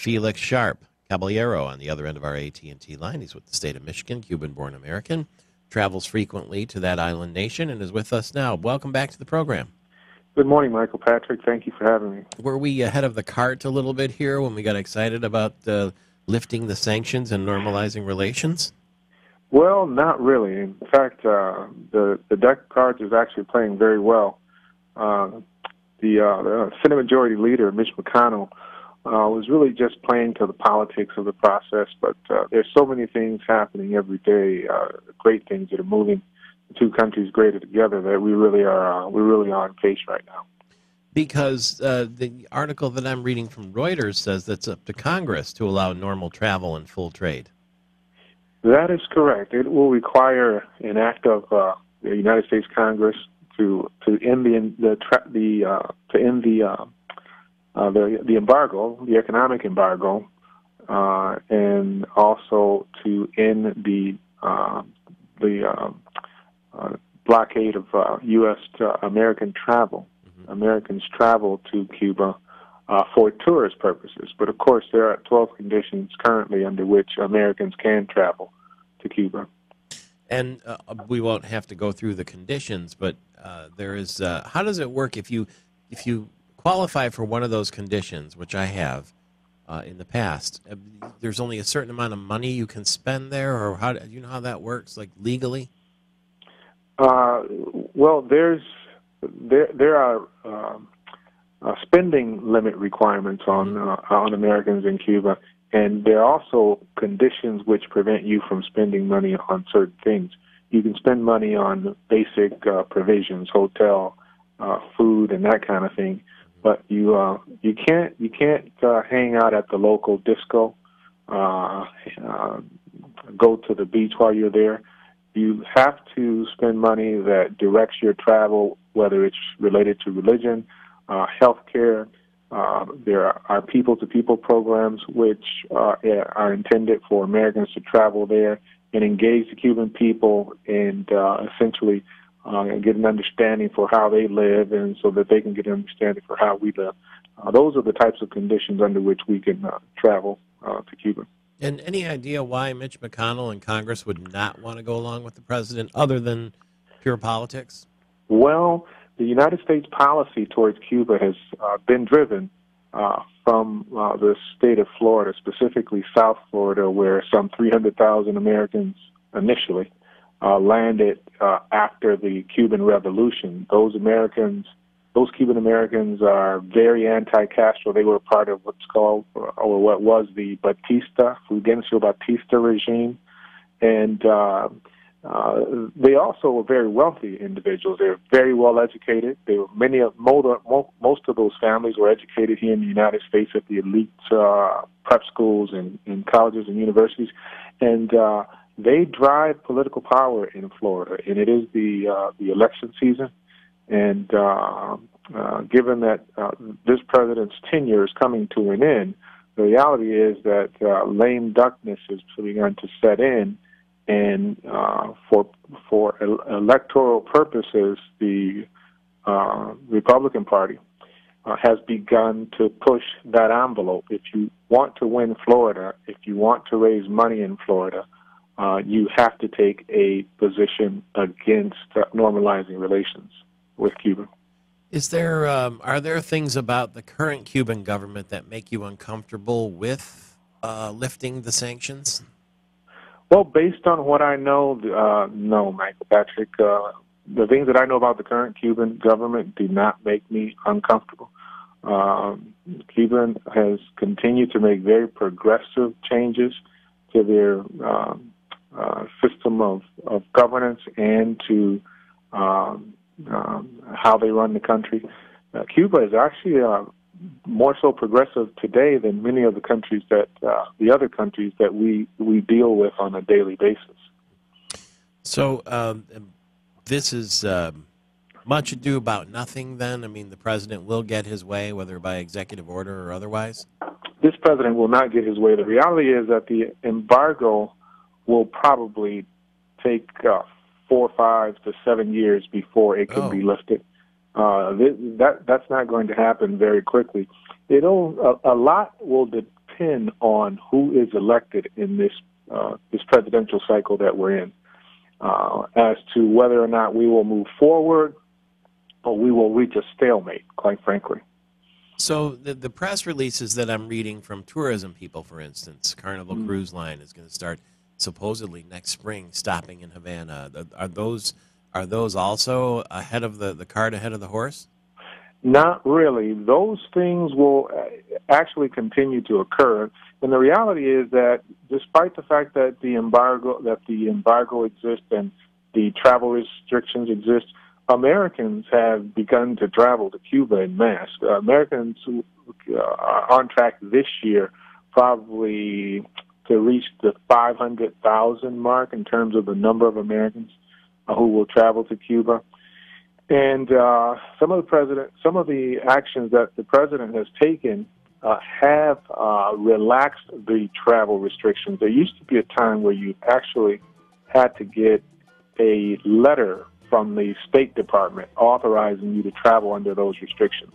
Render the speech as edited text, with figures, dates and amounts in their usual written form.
Felix Sharpe Caballero on the other end of our AT&T line. He's with the state of Michigan, Cuban-born American, travels frequently to that island nation, and is with us now. Welcome back to the program. Good morning, Michael Patrick. Thank you for having me. Were we ahead of the cart a little bit here when we got excited about lifting the sanctions and normalizing relations? Well, not really. In fact, the deck of cards is actually playing very well. The Senate Majority Leader, Mitch McConnell, was really just playing to the politics of the process, but there's so many things happening every day, great things that are moving the two countries greater together, that we really are on pace right now. Because the article that I'm reading from Reuters says that's up to Congress to allow normal travel and full trade. That is correct. It will require an act of the United States Congress to end the embargo, the economic embargo, and also to end the blockade of U.S. to American travel. Mm-hmm. Americans travel to Cuba for tourist purposes, but of course there are 12 conditions currently under which Americans can travel to Cuba. And we won't have to go through the conditions, but there is. How does it work if you qualify for one of those conditions, which I have in the past? There's only a certain amount of money you can spend there, or how do you know how that works, like legally? Well, there are spending limit requirements on Americans in Cuba. And there are also conditions which prevent you from spending money on certain things. You can spend money on basic provisions, hotel, food, and that kind of thing, but you can't hang out at the local disco, go to the beach while you're there. You have to spend money that directs your travel, whether it's related to religion, health care. There are people-to-people programs which are intended for Americans to travel there and engage the Cuban people and essentially get an understanding for how they live, and so that they can get an understanding for how we live. Those are the types of conditions under which we can travel to Cuba. And any idea why Mitch McConnell and Congress would not want to go along with the president, other than pure politics? Well, the United States policy towards Cuba has been driven from the state of Florida, specifically South Florida, where some 300,000 Americans initially landed after the Cuban Revolution. Those Cuban Americans are very anti-Castro. They were part of what's called, or what was the Fulgencio Batista regime, and they also were very wealthy individuals. They were very well educated. Most of those families were educated here in the United States at the elite prep schools and colleges and universities, and they drive political power in Florida. And it is the election season, and given that this president's tenure is coming to an end, the reality is that lame duckness is begun to set in. And for electoral purposes, the Republican Party has begun to push that envelope. If you want to win Florida, if you want to raise money in Florida, you have to take a position against normalizing relations with Cuba. Are there things about the current Cuban government that make you uncomfortable with lifting the sanctions? Well, based on what I know, no, Michael Patrick. The things that I know about the current Cuban government do not make me uncomfortable. Cuba has continued to make very progressive changes to their system of governance and to how they run the country. Cuba is actually more so progressive today than many of the countries the other countries that we deal with on a daily basis. So this is much ado about nothing then? I mean, the president will get his way, whether by executive order or otherwise? This president will not get his way. The reality is that the embargo will probably take 4, 5 to 7 years before it can be lifted. That's not going to happen very quickly. A lot will depend depend on who is elected in this presidential cycle that we're in, as to whether or not we will move forward or we will reach a stalemate, quite frankly. So the press releases that I'm reading from tourism people, for instance, Carnival Cruise Line is going to start supposedly next spring stopping in Havana. Are those also ahead of the cart ahead of the horse? Not really. Those things will actually continue to occur. And the reality is that despite the fact that the embargo exists and the travel restrictions exist, Americans have begun to travel to Cuba en masse. Americans are on track this year probably to reach the 500,000 mark in terms of the number of Americans who will travel to Cuba. And some of the actions that the president has taken have relaxed the travel restrictions. There used to be a time where you actually had to get a letter from the State Department authorizing you to travel under those restrictions.